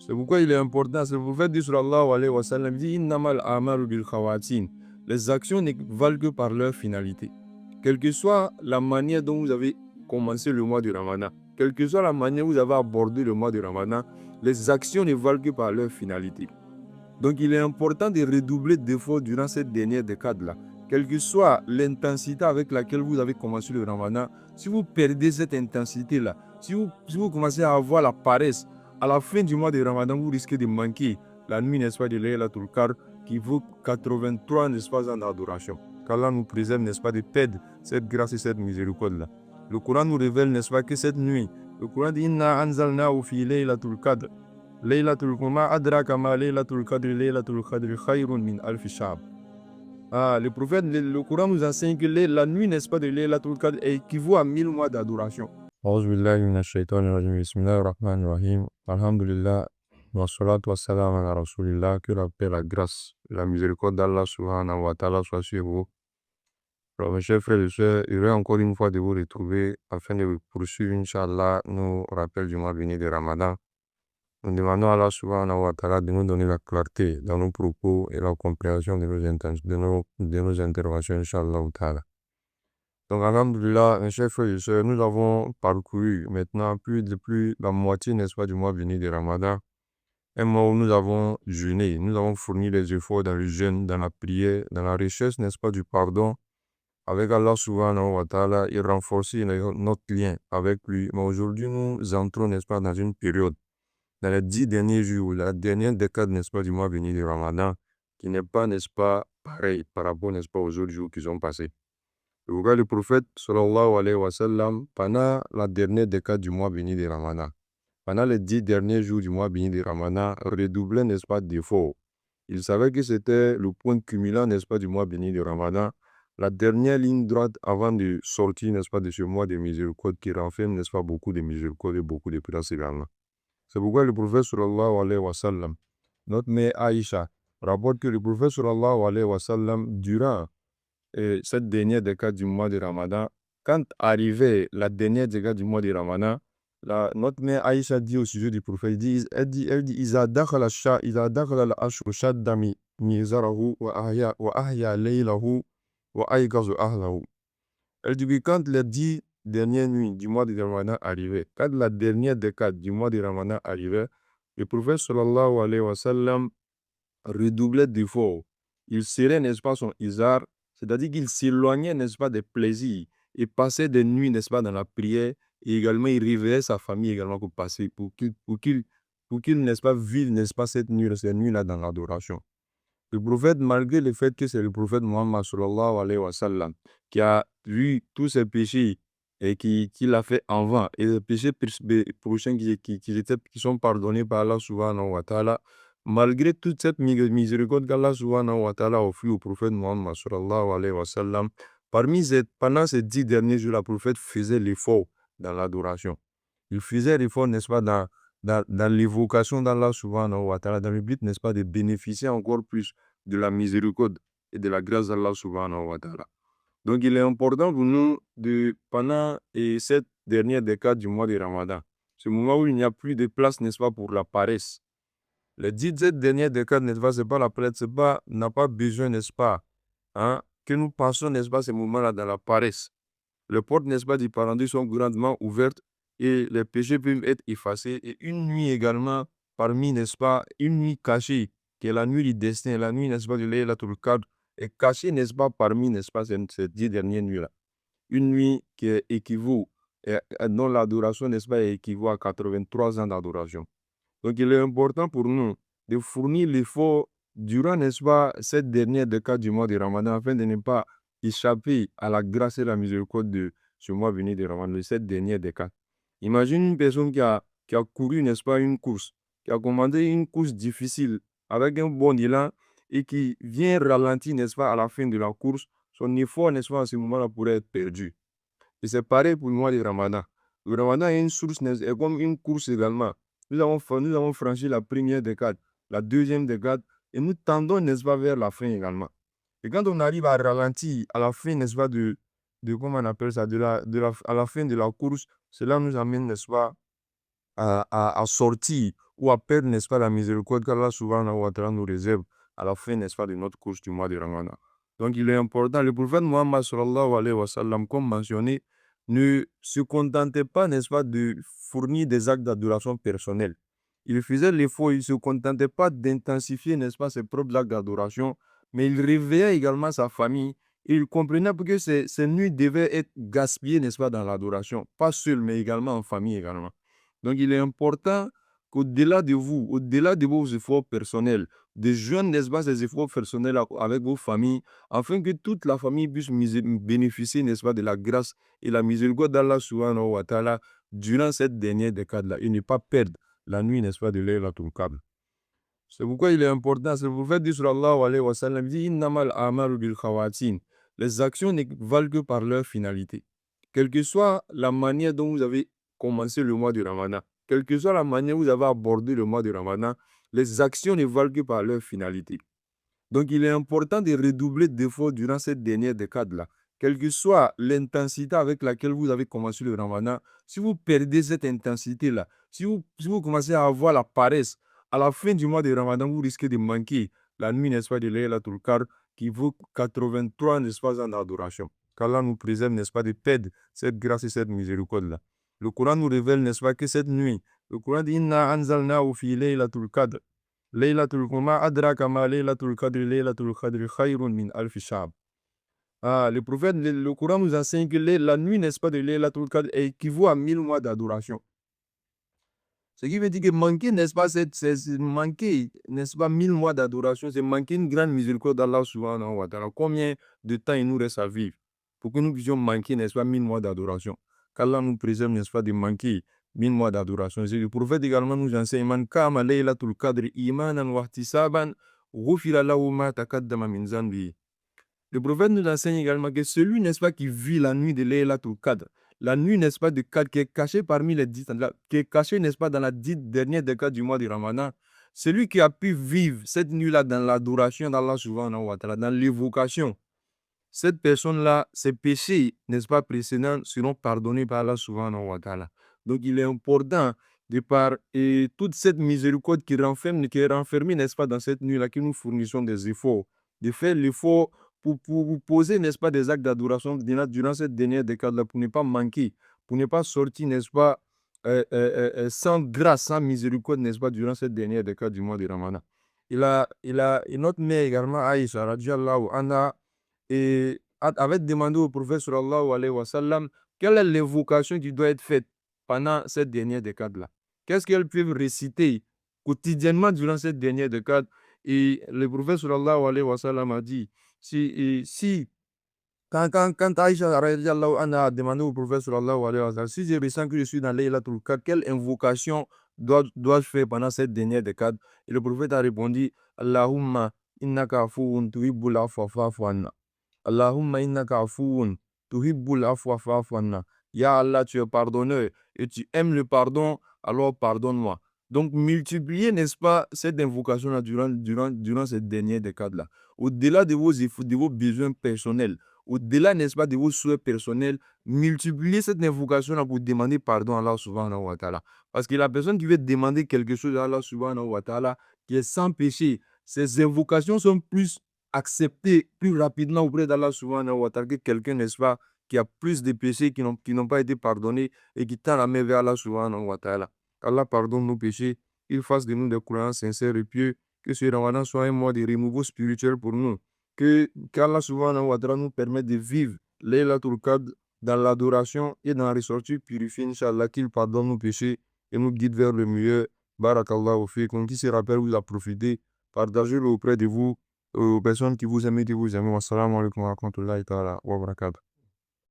C'est pourquoi il est important. C'est le prophète dit sallallahu alayhi wa sallam, dit innamal a'malu bil khawatin. Les actions ne valent que par leur finalité. Quelle que soit la manière dont vous avez commencé le mois du Ramadan, quelle que soit la manière dont vous avez abordé le mois du Ramadan, les actions ne valent que par leur finalité. Donc il est important de redoubler d'efforts durant cette dernière décade-là. Quelle que soit l'intensité avec laquelle vous avez commencé le Ramadan, si vous perdez cette intensité-là, si vous commencez à avoir la paresse, à la fin du mois de Ramadan, vous risquez de manquer la nuit, n'est-ce pas, de Laylatul Qadr, qui vaut 83, n'est-ce pas, ans d'adoration. Qu'Allah nous préserve, n'est-ce pas, de perdre cette grâce et cette miséricorde-là. Le Coran nous révèle, n'est-ce pas, que cette nuit, le Coran dit Inna anzalnahu fi Laylatul Qadr. Laylatul Qadr adraka ma Laylatul Qadr khayrun min alf shahr. Le prophète, le Coran nous enseigne que la nuit, n'est-ce pas, de Laylatul Qadr équivaut à 1000 mois d'adoration. A'udhu billahi minash shaitanir rajim. Bismillahir rahmanir rahim. Alhamdulillah. Wa salatu wa salam ala rasulillah. Que la paix, la grâce, la miséricorde d'Allah subhanahu wa ta'ala soit sur vous. Alors, mes chers frères et sœurs, heureux encore une fois de vous retrouver afin de poursuivre, Inch'Allah, nos rappels du mois béni de Ramadan. Nous demandons à Allah subhanahu wa ta'ala de nous donner la clarté dans nos propos et la compréhension de nos interventions, Inch'Allah ta'ala. Donc, alhamdulillah, mes chers frères et sœurs, nous avons parcouru maintenant plus de la moitié, n'est-ce pas, du mois béni de Ramadan. Un mois où nous avons jeûné, nous avons fourni les efforts dans le jeûne, dans la prière, dans la recherche, n'est-ce pas, du pardon avec Allah subhanahu wa ta'ala et renforcer notre lien avec lui. Mais aujourd'hui, nous entrons, n'est-ce pas, dans une période, dans les 10 derniers jours, la dernière décade, n'est-ce pas, du mois béni de Ramadan, qui n'est pas, n'est-ce pas, pareil par rapport, n'est-ce pas, aux autres jours qui sont passés. Le prophète, sallallahu alayhi wa sallam, pendant la dernière décade du mois béni de Ramadan, pendant les 10 derniers jours du mois béni de Ramadan, redoublait, n'est-ce pas, d'efforts. Il savait que c'était le point culminant, n'est-ce pas, du mois béni de Ramadan, la dernière ligne droite avant de sortir, n'est-ce pas, de ce mois de miséricorde qui renferme, n'est-ce pas, beaucoup de miséricorde et beaucoup de grâce également. C'est pourquoi le prophète sallallahu alayhi wa sallam, notre mère Aïcha, rapporte que le prophète sallallahu alayhi wa sallam, durant cette dernière décade du mois de Ramadan, quand arrivait la dernière décade du mois de Ramadan, notre mère Aïcha dit au sujet du prophète, elle dit, Iza dakhala al-ashru shaddami mizarahu wa ahya laylahu wa aygazu ahlahu. Elle dit que quand les 10 dernières nuits du mois de Ramadan arrivaient, quand la dernière décade du mois de Ramadan arrivait, le prophète sallallahu alayhi wa sallam redoublait d'efforts. Il serrait, n'est-ce pas, son izar, c'est-à-dire qu'il s'éloignait, n'est-ce pas, des plaisirs et passait des nuits, n'est-ce pas, dans la prière et également il réveillait sa famille également pour qu'il, n'est-ce pas, vive, n'est-ce pas, cette nuit-là dans l'adoration. Le prophète, malgré le fait que c'est le prophète Muhammad sallallahu alayhi wa sallam qui a vu tous ses péchés et qui l'a fait avant, et les péchés prochains qui sont pardonnés par Allah subhanahu wa ta'ala, malgré toute cette miséricorde qu'Allah subhanahu wa ta'ala a offert au prophète Muhammad sallallahu alayhi wa sallam, pendant ces 10 derniers jours, le prophète faisait l'effort dans l'adoration. Il faisait l'effort, n'est-ce pas, dans l'évocation d'Allah subhanahu wa ta'ala, dans le but, n'est-ce pas, de bénéficier encore plus de la miséricorde et de la grâce d'Allah subhanahu wa ta'ala. Donc, il est important pour nous, pendant cette dernière décade du mois de Ramadan, ce moment où il n'y a plus de place, n'est-ce pas, pour la paresse. Les 17 dernières décades, n'est-ce pas, c'est pas la paresse, n'a pas besoin, n'est-ce pas, que nous passions, n'est-ce pas, ces moments-là dans la paresse. Les portes, n'est-ce pas, du paradis sont grandement ouvertes et les péchés peuvent être effacés. Et une nuit également, parmi, n'est-ce pas, une nuit cachée, qui est la nuit du destin, la nuit, n'est-ce pas, de Laylatul Qadr, est cachée, n'est-ce pas, parmi, n'est-ce pas, ces 10 dernières nuits-là. Une nuit qui équivaut, dont l'adoration, n'est-ce pas, équivaut à 83 ans d'adoration. Donc, il est important pour nous de fournir l'effort durant, n'est-ce pas, cette dernière décade du mois de Ramadan afin de ne pas échapper à la grâce et la miséricorde de ce mois béni de Ramadan, de cette dernière décade. Imagine une personne qui a couru, n'est-ce pas, une course, qui a commandé une course difficile avec un bon élan et qui vient ralentir, n'est-ce pas, à la fin de la course. Son effort, n'est-ce pas, à ce moment-là pourrait être perdu. Et c'est pareil pour le mois de Ramadan. Le Ramadan est une source, est comme une course également. Nous avons franchi la première décade, la deuxième décade, et nous tendons, n'est-ce pas, vers la fin également. Et quand on arrive à ralentir à la fin, n'est-ce pas, comment on appelle ça, à la fin de la course, cela nous amène, n'est-ce pas, à sortir ou à perdre, n'est-ce pas, la miséricorde qu'Allah subhanahu wa ta'ala nous réserve à la fin, n'est-ce pas, de notre course du mois de Ramadan. Donc il est important, le prophète Muhammad sallallahu alayhi wa sallam, comme mentionné, ne se contentait pas, n'est-ce pas, de fournir des actes d'adoration personnels. Il faisait l'effort, il ne se contentait pas d'intensifier, n'est-ce pas, ses propres actes d'adoration, mais il réveillait également sa famille. Il comprenait que ces nuits devaient être gaspillées, n'est-ce pas, dans l'adoration. Pas seul, mais également en famille également. Donc il est important qu'au-delà de vous, au-delà de vos efforts personnels, de joindre, n'est-ce pas, ces efforts personnels avec vos familles, afin que toute la famille puisse bénéficier, n'est-ce pas, de la grâce et la miséricorde d'Allah subhanahu wa ta'ala durant cette dernière décade-là, et ne pas perdre la nuit, n'est-ce pas, de Laylatul Qadr. C'est pourquoi il est important, c'est le prophète dit sallallahu alayhi wa sallam, dit innamal a'malu bil khawatin. Les actions ne valent que par leur finalité. Quelle que soit la manière dont vous avez commencé le mois de Ramadan, quelle que soit la manière dont vous avez abordé le mois de Ramadan, les actions ne valent que par leur finalité. Donc, il est important de redoubler d'efforts durant cette dernière décade-là. Quelle que soit l'intensité avec laquelle vous avez commencé le Ramadan, si vous perdez cette intensité-là, si vous commencez à avoir la paresse, à la fin du mois de Ramadan, vous risquez de manquer la nuit, n'est-ce pas, de Laylatul Qadr, qui vaut 83, n'est-ce pas, ans d'adoration. Qu'Allah nous préserve, n'est-ce pas, de perdre cette grâce et cette miséricorde-là. Le Coran nous révèle, n'est-ce pas, que cette nuit, le Coran dit Inna anzalnahu fi Laylatul Qadr. Laylatul Qadr adraka ma Laylatul Qadr khayrun min alfi shahr. Ah, le prophète, le Coran nous enseigne que la nuit, n'est-ce pas, de Laylatul Qadr équivaut à 1000 mois d'adoration. Ce qui veut dire que manquer, n'est-ce pas, c'est manquer, n'est-ce pas, 1000 mois d'adoration, c'est manquer une grande miséricorde d'Allah subhanahu wa ta'ala. Combien de temps il nous reste à vivre pour que nous puissions manquer, n'est-ce pas, 1000 mois d'adoration. Qu'Allah nous préserve, n'est-ce pas, de manquer 1000 mois d'adoration. Le prophète également nous enseigne Man kama laylatul qadr imanan wa ihtisaban ghufira lahu ma taqaddama min zanbihi. Le prophète nous enseigne également que celui, n'est-ce pas, qui vit la nuit de Laylatul Qadr, la nuit, n'est-ce pas, de Qadr, qui est cachée parmi les 10, qui est cachée, n'est-ce pas, dans la dernière décade du mois du Ramadan, celui qui a pu vivre cette nuit-là dans l'adoration d'Allah subhanahu wa ta'ala, dans l'évocation, cette personne-là, ses péchés, n'est-ce pas, précédents seront pardonnés par Allah subhanahu wa ta'ala. Donc, il est important, de par toute cette miséricorde qui est renfermée, n'est-ce pas, dans cette nuit-là, que nous fournissons des efforts, de faire l'effort pour vous poser, n'est-ce pas, des actes d'adoration durant cette dernière décade-là, pour ne pas manquer, pour ne pas sortir, n'est-ce pas, sans grâce, sans miséricorde, n'est-ce pas, durant cette dernière décade du mois de Ramadan. Et notre mère également, Aïcha, radiallahu anha, et avait demandé au prophète sallallahu alayhi wa sallam quelle est l'invocation qui doit être faite pendant cette dernière décade-là. Qu'est-ce qu'elles peuvent réciter quotidiennement durant cette dernière décade? Et le prophète sallallahu alayhi wa sallam a dit, quand Aïcha radiallahu anha a demandé au prophète sallallahu alayhi wa sallam, si je ressens que je suis dans Laylatul Qadr, quelle invocation dois-je faire pendant cette dernière décade? Et le prophète a répondu, Allahumma innaka afuwun tuhibbul afwa fa'fu anna. Allahumma innaka afuwun tuhibbul afwa fa'fu anna. Ya Allah, tu es pardonneur et tu aimes le pardon, alors pardonne-moi. Donc, multipliez, n'est-ce pas, cette invocation-là durant cette dernière décade-là. Au-delà de vos efforts, de vos besoins personnels, au-delà, n'est-ce pas, de vos souhaits personnels, multipliez cette invocation-là pour demander pardon à Allah subhanahu wa ta'ala. Parce que la personne qui veut demander quelque chose à Allah subhanahu wa ta'ala, qui est sans péché, ces invocations sont plus acceptées plus rapidement auprès d'Allah subhanahu wa ta'ala que quelqu'un, n'est-ce pas, qui a plus de péchés qui n'ont pas été pardonnés et qui tend la main vers Allah subhanahu wa ta'ala. Allah pardonne nos péchés, il fasse de nous des croyants sincères et pieux, que ce Ramadan soit un mois de renouveau spirituel pour nous, qu'Allah subhanahu wa ta'ala nous permette de vivre Laylatul Qadr dans l'adoration et dans la ressortie purifiée, Inch'Allah, qu'il pardonne nos péchés et nous guide vers le meilleur. Barakallahu fikum. Qui se rappelle, vous a profité, partagez-le auprès de vous, aux personnes qui vous aiment et qui vous aiment. Wassalamu alaikum wa rahmatullahi ta'ala wa barakatuh.